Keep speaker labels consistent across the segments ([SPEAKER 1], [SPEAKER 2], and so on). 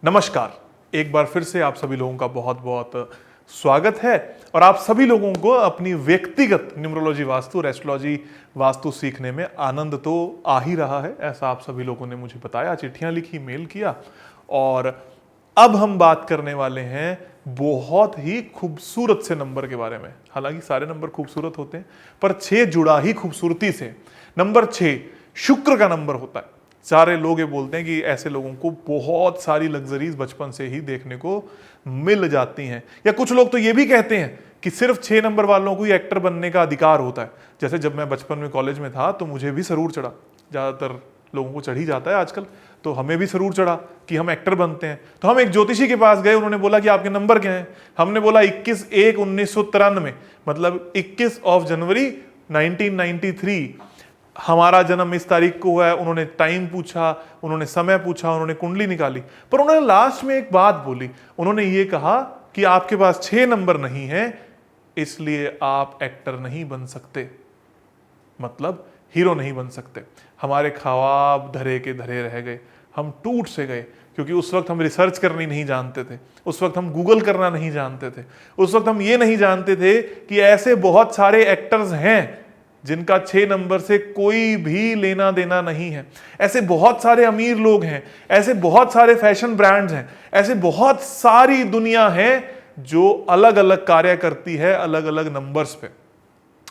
[SPEAKER 1] नमस्कार, एक बार फिर से आप सभी लोगों का बहुत बहुत स्वागत है और आप सभी लोगों को अपनी व्यक्तिगत न्यूमरोलॉजी वास्तु और एस्ट्रोलॉजी वास्तु सीखने में आनंद तो आ ही रहा है, ऐसा आप सभी लोगों ने मुझे बताया, चिट्ठियां लिखी, मेल किया। और अब हम बात करने वाले हैं बहुत ही खूबसूरत से नंबर के बारे में। हालांकि सारे नंबर खूबसूरत होते हैं, पर 6 जुड़ा ही खूबसूरती से। नंबर 6 शुक्र का नंबर होता है। सारे लोग ये बोलते हैं कि ऐसे लोगों को बहुत सारी लग्जरीज बचपन से ही देखने को मिल जाती हैं, या कुछ लोग तो ये भी कहते हैं कि सिर्फ 6 नंबर वालों को ही एक्टर बनने का अधिकार होता है। जैसे जब मैं बचपन में कॉलेज में था तो मुझे भी सरूर चढ़ा, ज़्यादातर लोगों को चढ़ ही जाता है आजकल, तो हमें भी सरूर चढ़ा कि हम एक्टर बनते हैं। तो हम एक ज्योतिषी के पास गए, उन्होंने बोला कि आपके नंबर क्या हैं। हमने बोला 21/1/1993, मतलब 21 जनवरी 1993 हमारा जन्म इस तारीख को हुआ है। उन्होंने टाइम पूछा, उन्होंने समय पूछा, उन्होंने कुंडली निकाली, पर उन्होंने लास्ट में एक बात बोली। उन्होंने ये कहा कि आपके पास 6 नंबर नहीं है, इसलिए आप एक्टर नहीं बन सकते, मतलब हीरो नहीं बन सकते। हमारे ख्वाब धरे के धरे रह गए, हम टूट से गए, क्योंकि उस वक्त हम रिसर्च करनी नहीं जानते थे, उस वक्त हम गूगल करना नहीं जानते थे, उस वक्त हम ये नहीं जानते थे कि ऐसे बहुत सारे एक्टर्स हैं जिनका 6 नंबर से कोई भी लेना देना नहीं है। ऐसे बहुत सारे अमीर लोग हैं, ऐसे बहुत सारे फैशन ब्रांड्स हैं, ऐसे बहुत सारी दुनिया है जो अलग अलग कार्य करती है अलग अलग नंबर्स पे।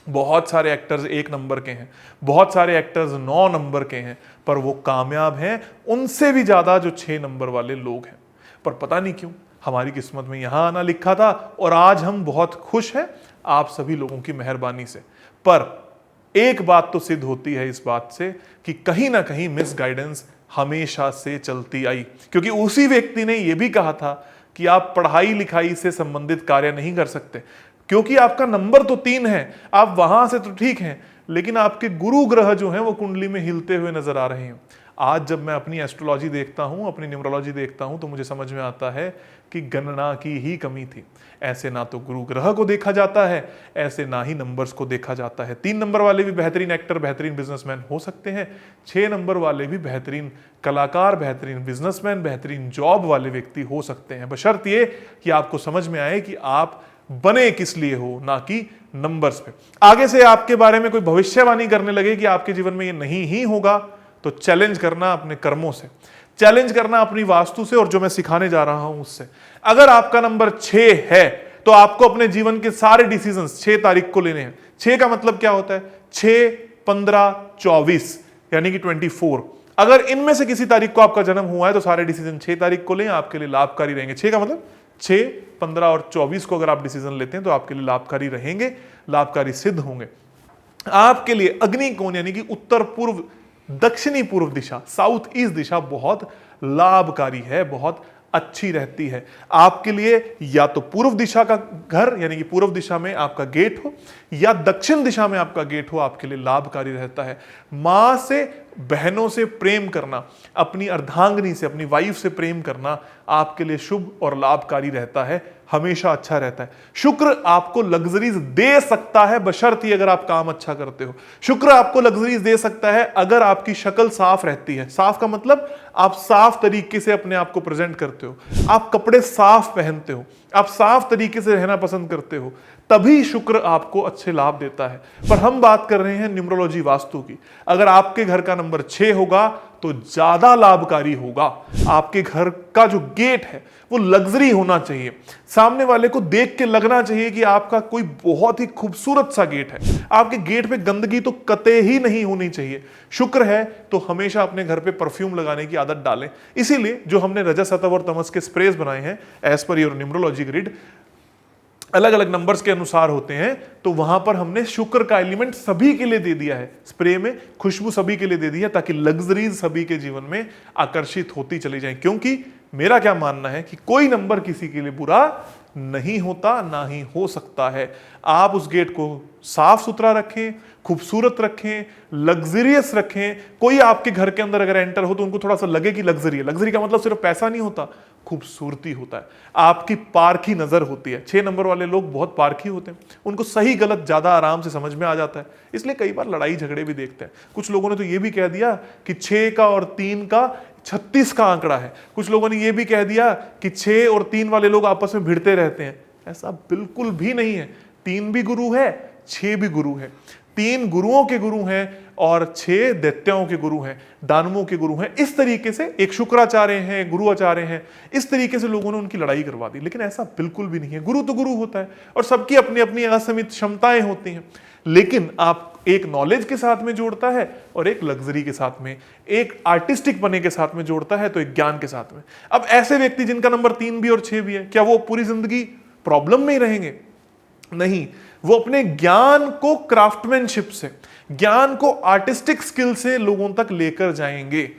[SPEAKER 1] बहुत सारे एक्टर्स 1 नंबर के हैं, बहुत सारे एक्टर्स 9 नंबर के हैं, पर वो कामयाब हैं उनसे भी ज्यादा जो 6 नंबर वाले लोग हैं। पर पता नहीं क्यों हमारी किस्मत में यहां आना लिखा था, और आज हम बहुत खुश हैं आप सभी लोगों की मेहरबानी से। पर एक बात तो सिद्ध होती है इस बात से कि कहीं ना कहीं मिस गाइडेंस हमेशा से चलती आई, क्योंकि उसी व्यक्ति ने यह भी कहा था कि आप पढ़ाई लिखाई से संबंधित कार्य नहीं कर सकते, क्योंकि आपका नंबर तो 3 है, आप वहां से तो ठीक हैं, लेकिन आपके गुरु ग्रह जो हैं वो कुंडली में हिलते हुए नजर आ रहे हैं। आज जब मैं अपनी एस्ट्रोलॉजी देखता हूं, अपनी न्यूमरोलॉजी देखता हूं, तो मुझे समझ में आता है कि गणना की ही कमी थी। ऐसे ना तो गुरु ग्रह को देखा जाता है, ऐसे ना ही नंबर्स को देखा जाता है। 3 नंबर वाले भी बेहतरीन एक्टर, बेहतरीन बिजनेसमैन हो सकते हैं। 6 नंबर वाले भी बेहतरीन कलाकार, बेहतरीन बिजनेसमैन, बेहतरीन जॉब वाले व्यक्ति हो सकते हैं, बशर्त ये कि आपको समझ में आए कि आप बने किस लिए हो, ना कि नंबर्स पे। आगे से आपके बारे में कोई भविष्यवाणी करने लगे कि आपके जीवन में ये नहीं ही होगा, तो चैलेंज करना अपने कर्मों से, चैलेंज करना अपनी वास्तु से, और जो मैं सिखाने जा रहा हूं उससे। अगर आपका नंबर 6 है तो आपको अपने जीवन के सारे डिसीजंस 6 तारीख को लेने हैं। 6 का मतलब क्या होता है? 6, 15, 24 यानी कि 24। अगर इनमें से किसी तारीख को आपका जन्म हुआ है तो सारे डिसीजन 6 तारीख को लें, आपके लिए लाभकारी रहेंगे। 6 का मतलब 6, 15 और 24 को अगर आप डिसीजन लेते हैं तो आपके लिए लाभकारी रहेंगे, लाभकारी सिद्ध होंगे। आपके लिए अग्निकोण यानी कि उत्तर पूर्व दक्षिणी पूर्व दिशा, साउथ ईस्ट दिशा बहुत लाभकारी है, बहुत अच्छी रहती है आपके लिए। या तो पूर्व दिशा का घर यानी कि पूर्व दिशा में आपका गेट हो, या दक्षिण दिशा में आपका गेट हो, आपके लिए लाभकारी रहता है। मां से, बहनों से प्रेम करना, अपनी अर्धांगिनी से, अपनी वाइफ से प्रेम करना आपके लिए शुभ और लाभकारी रहता है, हमेशा अच्छा रहता है। शुक्र आपको लग्जरीज दे सकता है, बशर्ते अगर आप काम अच्छा करते हो। शुक्र आपको लग्जरीज दे सकता है अगर आपकी शक्ल साफ रहती है। साफ का मतलब आप साफ तरीके से अपने आप को प्रेजेंट करते हो, आप कपड़े साफ पहनते हो, आप साफ तरीके से रहना पसंद करते हो, तभी शुक्र आपको अच्छे लाभ देता है। पर हम बात कर रहे हैं न्यूमरोलॉजी वास्तु की। अगर आपके घर का नंबर 6 होगा तो ज्यादा लाभकारी होगा। आपके घर का जो गेट है वो लग्जरी होना चाहिए, सामने वाले को देख के लगना चाहिए कि आपका कोई बहुत ही खूबसूरत सा गेट है। आपके गेट पे गंदगी तो कतई ही नहीं होनी चाहिए। शुक्र है तो हमेशा अपने घर पे परफ्यूम लगाने की आदत डालें। इसीलिए जो हमने रजत, सतव और तमस के स्प्रेज बनाए हैं as per your numerology grid, अलग अलग नंबर्स के अनुसार होते हैं, तो वहां पर हमने शुक्र का एलिमेंट सभी के लिए दे दिया है। स्प्रे में खुशबू सभी के लिए दे दी है, ताकि लग्जरीज सभी के जीवन में आकर्षित होती चली जाए। क्योंकि मेरा क्या मानना है कि कोई नंबर किसी के लिए बुरा नहीं होता, ना ही हो सकता है। आप उस गेट को साफ सुथरा रखें, खूबसूरत रखें, लग्जरियस रखें। कोई आपके घर के अंदर अगर एंटर हो तो उनको थोड़ा सा लगे कि लग्जरी है। लग्जरी का मतलब सिर्फ पैसा नहीं होता, खूबसूरती होता है, आपकी पारखी नजर होती है। 6 नंबर वाले लोग बहुत पारखी होते हैं, उनको सही गलत ज्यादा आराम से समझ में आ जाता है, इसलिए कई बार लड़ाई झगड़े भी देखते हैं। कुछ लोगों ने तो ये भी कह दिया कि 6 का और 3 का 36 का आंकड़ा है। कुछ लोगों ने यह भी कह दिया कि 6 और 3 वाले लोग आपस में भिड़ते रहते हैं। ऐसा बिल्कुल भी नहीं है। 3 भी गुरु है, 6 भी गुरु है। 3 गुरुओं के गुरु हैं और 6 दैत्यों के गुरु हैं, दानवों के गुरु हैं। इस तरीके से एक शुक्राचार्य हैं, गुरु आचार्य हैं, इस तरीके से लोगों ने उनकी लड़ाई करवा दी। लेकिन ऐसा बिल्कुल भी नहीं है। गुरु तो गुरु होता है और सबकी अपनी अपनी असीमित क्षमताएं होती हैं, लेकिन आप एक नॉलेज के साथ में जोड़ता है और एक लग्जरी के साथ में, एक आर्टिस्टिक बने के साथ में जोड़ता है, तो एक ज्ञान के साथ में। अब ऐसे व्यक्ति जिनका नंबर 3 भी और 6 भी है, क्या वो पूरी जिंदगी प्रॉब्लम में ही रहेंगे? नहीं, वो अपने ज्ञान को क्राफ्टमैनशिप से, ज्ञान को आर्टिस्टिक स्किल से लोगों तक लेकर जाएंगे।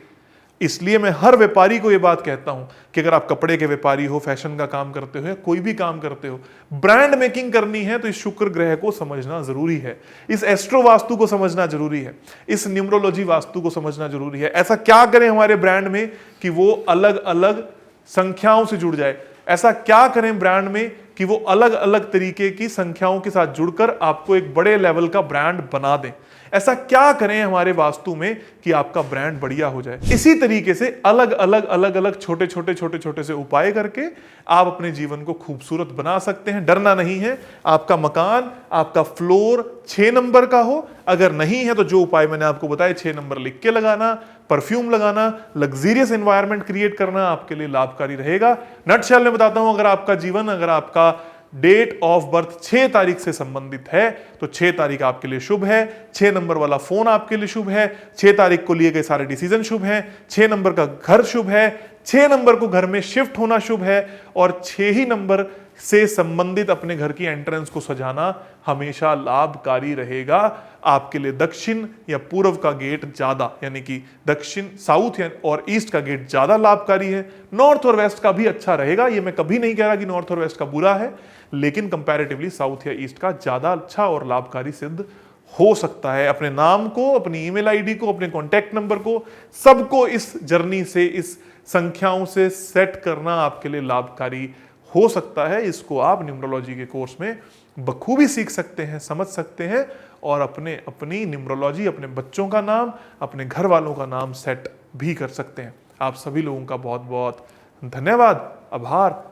[SPEAKER 1] इसलिए मैं हर व्यापारी को यह बात कहता हूं कि अगर आप कपड़े के व्यापारी हो, फैशन का काम करते हो या कोई भी काम करते हो, ब्रांड मेकिंग करनी है तो इस शुक्र ग्रह को समझना जरूरी है, इस एस्ट्रो वास्तु को समझना जरूरी है, इस न्यूमरोलॉजी वास्तु को समझना जरूरी है। ऐसा क्या करें हमारे ब्रांड में कि वो अलग अलग संख्याओं से जुड़ जाए? ऐसा क्या करें ब्रांड में कि वो अलग अलग तरीके की संख्याओं के साथ जुड़कर आपको एक बड़े लेवल का ब्रांड बना दें? ऐसा क्या करें हमारे वास्तु में कि आपका ब्रांड बढ़िया हो जाए? इसी तरीके से अलग अलग छोटे छोटे से उपाय करके आप अपने जीवन को खूबसूरत बना सकते हैं। डरना नहीं है। आपका मकान, आपका फ्लोर 6 नंबर का हो, अगर नहीं है तो जो उपाय मैंने आपको बताया 6 नंबर लिख के लगाना, परफ्यूम लगाना, लग्जरियस एनवायरनमेंट क्रिएट करना आपके लिए लाभकारी रहेगा। नटशेल में बताता हूं, अगर आपका जीवन, अगर आपका डेट ऑफ बर्थ 6 तारीख से संबंधित है तो 6 तारीख आपके लिए शुभ है। 6 नंबर वाला फोन आपके लिए शुभ है। 6 तारीख को लिए गए सारे डिसीजन शुभ हैं। 6 नंबर का घर शुभ है। 6 नंबर को घर में शिफ्ट होना शुभ है। और 6 ही नंबर से संबंधित अपने घर की एंट्रेंस को सजाना हमेशा लाभकारी रहेगा। आपके लिए दक्षिण या पूर्व का गेट ज्यादा, यानी कि दक्षिण, साउथ और ईस्ट का गेट ज्यादा लाभकारी है। नॉर्थ और वेस्ट का भी अच्छा रहेगा। ये मैं कभी नहीं कह रहा कि नॉर्थ और वेस्ट का बुरा है, लेकिन कंपैरेटिवली साउथ या ईस्ट का ज्यादा अच्छा और लाभकारी सिद्ध हो सकता है। अपने नाम को, अपनी ईमेल आईडी को, अपने कॉन्टैक्ट नंबर को, सबको इस जर्नी से, इस संख्याओं से सेट करना आपके लिए लाभकारी हो सकता है। इसको आप न्यूमरोलॉजी के कोर्स में बखूबी सीख सकते हैं, समझ सकते हैं और अपनी न्यूमरोलॉजी, अपने बच्चों का नाम, अपने घर वालों का नाम सेट भी कर सकते हैं। आप सभी लोगों का बहुत बहुत धन्यवाद, आभार,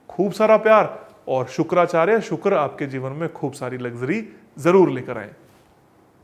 [SPEAKER 1] खूब सारा प्यार और शुक्राचार्य। शुक्र आपके जीवन में खूब सारी लग्जरी जरूर लेकर आए।